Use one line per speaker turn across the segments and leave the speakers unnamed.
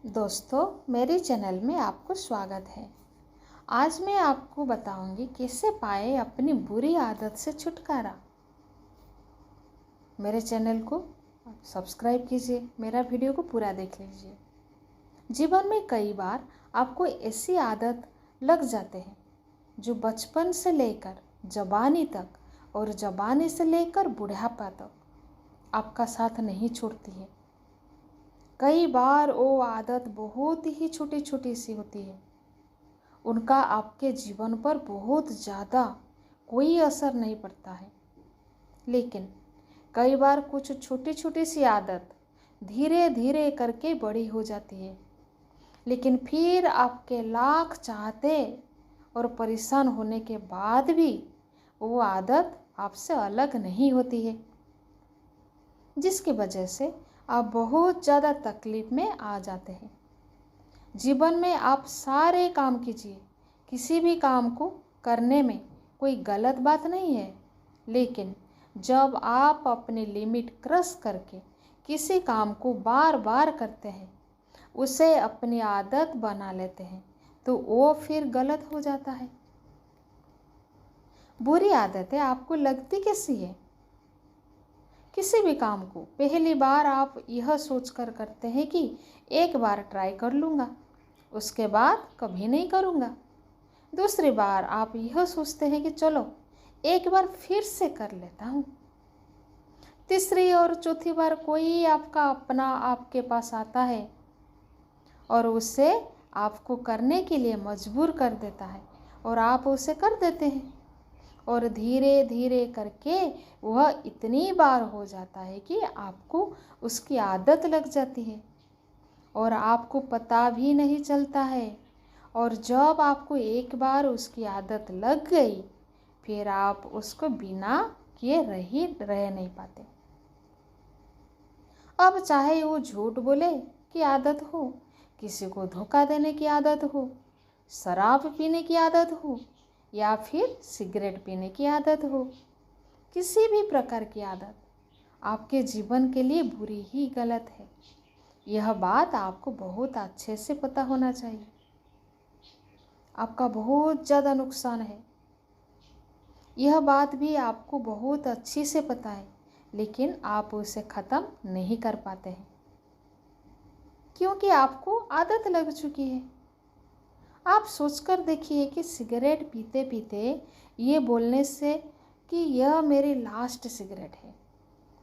दोस्तों, मेरे चैनल में आपको स्वागत है। आज मैं आपको बताऊंगी कैसे पाए अपनी बुरी आदत से छुटकारा। मेरे चैनल को सब्सक्राइब कीजिए, मेरा वीडियो को पूरा देख लीजिए। जीवन में कई बार आपको ऐसी आदत लग जाते हैं जो बचपन से लेकर जवानी तक और जवानी से लेकर बुढ़ापा तक आपका साथ नहीं छोड़ती है। कई बार वो आदत बहुत ही छोटी छोटी सी होती है, उनका आपके जीवन पर बहुत ज़्यादा कोई असर नहीं पड़ता है। लेकिन कई बार कुछ छोटी छोटी सी आदत धीरे धीरे करके बड़ी हो जाती है, लेकिन फिर आपके लाख चाहते और परेशान होने के बाद भी वो आदत आपसे अलग नहीं होती है, जिसकी वजह से आप बहुत ज़्यादा तकलीफ में आ जाते हैं। जीवन में आप सारे काम कीजिए, किसी भी काम को करने में कोई गलत बात नहीं है, लेकिन जब आप अपनी लिमिट क्रॉस करके किसी काम को बार बार करते हैं, उसे अपनी आदत बना लेते हैं, तो वो फिर गलत हो जाता है। बुरी आदतें आपको लगती कैसी है? किसी भी काम को पहली बार आप यह सोचकर करते हैं कि एक बार ट्राई कर लूँगा, उसके बाद कभी नहीं करूँगा। दूसरी बार आप यह सोचते हैं कि चलो एक बार फिर से कर लेता हूँ। तीसरी और चौथी बार कोई आपका अपना आपके पास आता है और उससे आपको करने के लिए मजबूर कर देता है और आप उसे कर देते हैं, और धीरे धीरे करके वह इतनी बार हो जाता है कि आपको उसकी आदत लग जाती है और आपको पता भी नहीं चलता है। और जब आपको एक बार उसकी आदत लग गई, फिर आप उसको बिना किए रह नहीं पाते। अब चाहे वो झूठ बोले की आदत हो, किसी को धोखा देने की आदत हो, शराब पीने की आदत हो, या फिर सिगरेट पीने की आदत हो, किसी भी प्रकार की आदत आपके जीवन के लिए बुरी ही गलत है। यह बात आपको बहुत अच्छे से पता होना चाहिए। आपका बहुत ज़्यादा नुकसान है, यह बात भी आपको बहुत अच्छी से पता है, लेकिन आप उसे ख़त्म नहीं कर पाते हैं क्योंकि आपको आदत लग चुकी है। आप सोचकर देखिए कि सिगरेट पीते पीते ये बोलने से कि यह मेरी लास्ट सिगरेट है,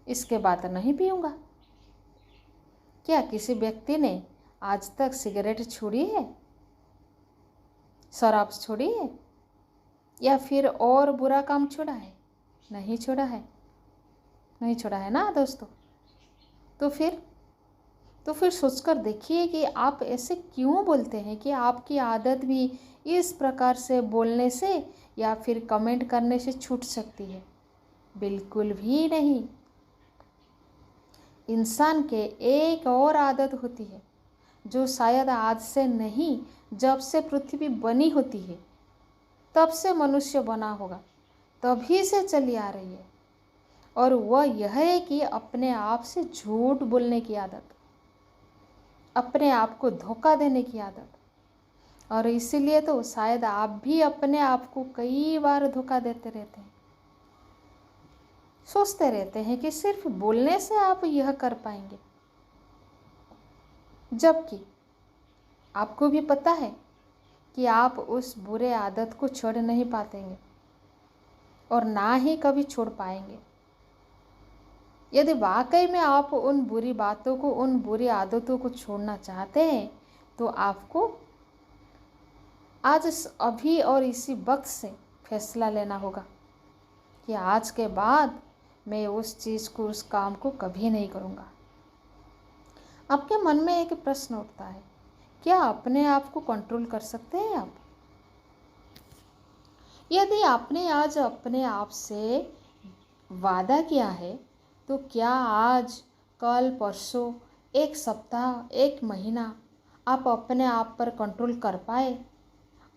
इसके बाद नहीं पीऊँगा। क्या किसी व्यक्ति ने आज तक सिगरेट छोड़ी है, शराब छोड़ी है, या फिर और बुरा काम छोड़ा है? नहीं छोड़ा है, नहीं छोड़ा है ना दोस्तों। तो फिर सोचकर देखिए कि आप ऐसे क्यों बोलते हैं कि आपकी आदत भी इस प्रकार से बोलने से या फिर कमेंट करने से छूट सकती है। बिल्कुल भी नहीं। इंसान के एक और आदत होती है जो शायद आज से नहीं, जब से पृथ्वी बनी होती है तब से मनुष्य बना होगा, तभी से चली आ रही है, और वह यह है कि अपने आप से झूठ बोलने की आदत, अपने आप को धोखा देने की आदत। और इसीलिए तो शायद आप भी अपने आप को कई बार धोखा देते रहते हैं, सोचते रहते हैं कि सिर्फ बोलने से आप यह कर पाएंगे, जबकि आपको भी पता है कि आप उस बुरे आदत को छोड़ नहीं पाएंगे और ना ही कभी छोड़ पाएंगे। यदि वाकई में आप उन बुरी बातों को, उन बुरी आदतों को छोड़ना चाहते हैं, तो आपको आज अभी और इसी वक्त से फैसला लेना होगा कि आज के बाद मैं उस चीज़ को, उस काम को कभी नहीं करूँगा। आपके मन में एक प्रश्न उठता है, क्या अपने आप को कंट्रोल कर सकते हैं आप? यदि आपने आज अपने आप से वादा किया है, तो क्या आज, कल, परसों, एक सप्ताह, एक महीना आप अपने आप पर कंट्रोल कर पाए?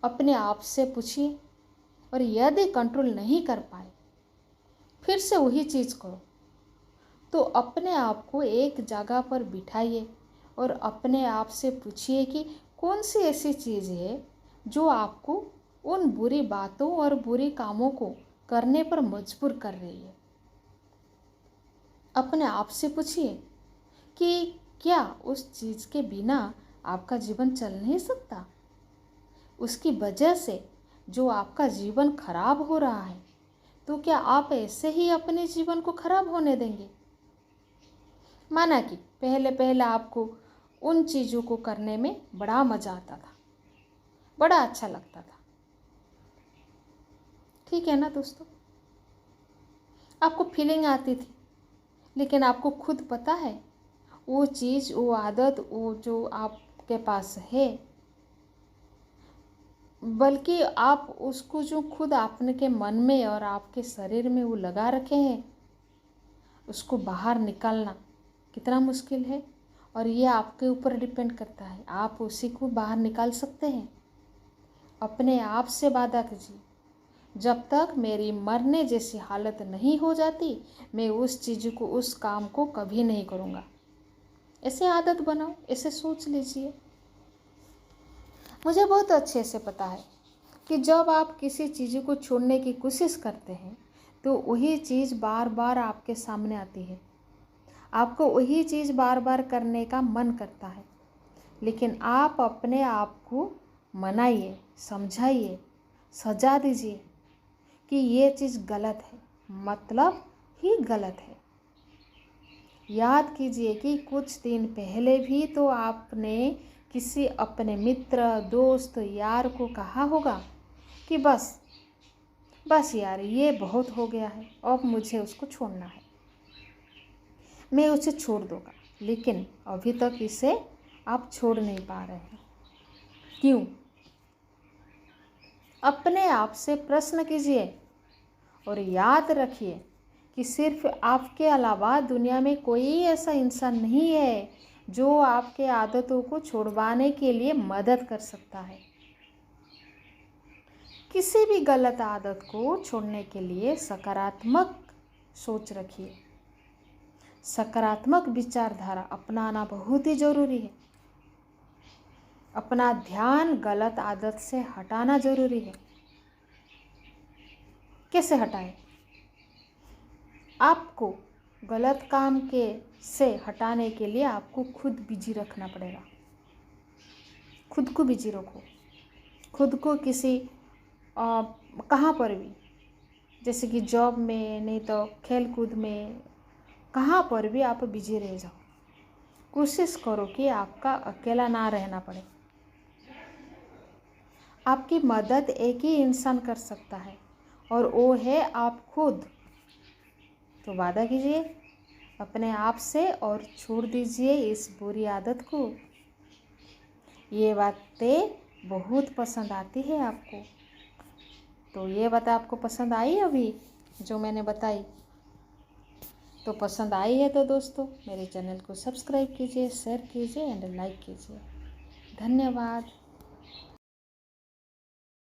अपने आप से पूछिए। और यदि कंट्रोल नहीं कर पाए, फिर से वही चीज़ करो। तो अपने आप को एक जगह पर बिठाइए और अपने आप से पूछिए कि कौन सी ऐसी चीज़ है जो आपको उन बुरी बातों और बुरे कामों को करने पर मजबूर कर रही है। अपने आप से पूछिए कि क्या उस चीज़ के बिना आपका जीवन चल नहीं सकता। उसकी वजह से जो आपका जीवन खराब हो रहा है, तो क्या आप ऐसे ही अपने जीवन को खराब होने देंगे? माना कि पहले पहले आपको उन चीज़ों को करने में बड़ा मज़ा आता था, बड़ा अच्छा लगता था, ठीक है ना दोस्तों? आपको फीलिंग आती थी, लेकिन आपको खुद पता है वो चीज़, वो आदत, वो जो आपके पास है, बल्कि आप उसको जो खुद आपने के मन में और आपके शरीर में वो लगा रखे हैं, उसको बाहर निकालना कितना मुश्किल है। और ये आपके ऊपर डिपेंड करता है, आप उसी को बाहर निकाल सकते हैं। अपने आप से वादा कीजिए, जब तक मेरी मरने जैसी हालत नहीं हो जाती, मैं उस चीज़ को, उस काम को कभी नहीं करूँगा। ऐसे आदत बनाओ, ऐसे सोच लीजिए। मुझे बहुत अच्छे से पता है कि जब आप किसी चीज़ को छोड़ने की कोशिश करते हैं, तो वही चीज़ बार बार आपके सामने आती है। आपको वही चीज़ बार बार करने का मन करता है, लेकिन आप अपने आप को मनाइए, समझाइए, सजा दीजिए कि ये चीज़ गलत है, मतलब ही गलत है। याद कीजिए कि कुछ दिन पहले भी तो आपने किसी अपने मित्र, दोस्त, यार को कहा होगा कि बस यार ये बहुत हो गया है, अब मुझे उसको छोड़ना है, मैं उसे छोड़ दूँगा। लेकिन अभी तक इसे आप छोड़ नहीं पा रहे हैं, क्यों? अपने आप से प्रश्न कीजिए और याद रखिए कि सिर्फ आपके अलावा दुनिया में कोई ऐसा इंसान नहीं है जो आपके आदतों को छुड़वाने के लिए मदद कर सकता है। किसी भी गलत आदत को छोड़ने के लिए सकारात्मक सोच रखिए। सकारात्मक विचारधारा अपनाना बहुत ही ज़रूरी है। अपना ध्यान गलत आदत से हटाना ज़रूरी है। कैसे हटाएं? आपको गलत काम से हटाने के लिए आपको खुद बिजी रखना पड़ेगा। खुद को बिजी रखो, खुद को किसी कहाँ पर भी, जैसे कि जॉब में, नहीं तो खेल कूद में, कहाँ पर भी आप बिजी रह जाओ। कोशिश करो कि आपका अकेला ना रहना पड़े। आपकी मदद एक ही इंसान कर सकता है और वो है आप खुद। तो वादा कीजिए अपने आप से और छोड़ दीजिए इस बुरी आदत को। ये बातें बहुत पसंद आती है आपको, तो ये बात आपको पसंद आई अभी जो मैंने बताई? तो पसंद आई है तो दोस्तों मेरे चैनल को सब्सक्राइब कीजिए, शेयर कीजिए एंड लाइक कीजिए। धन्यवाद।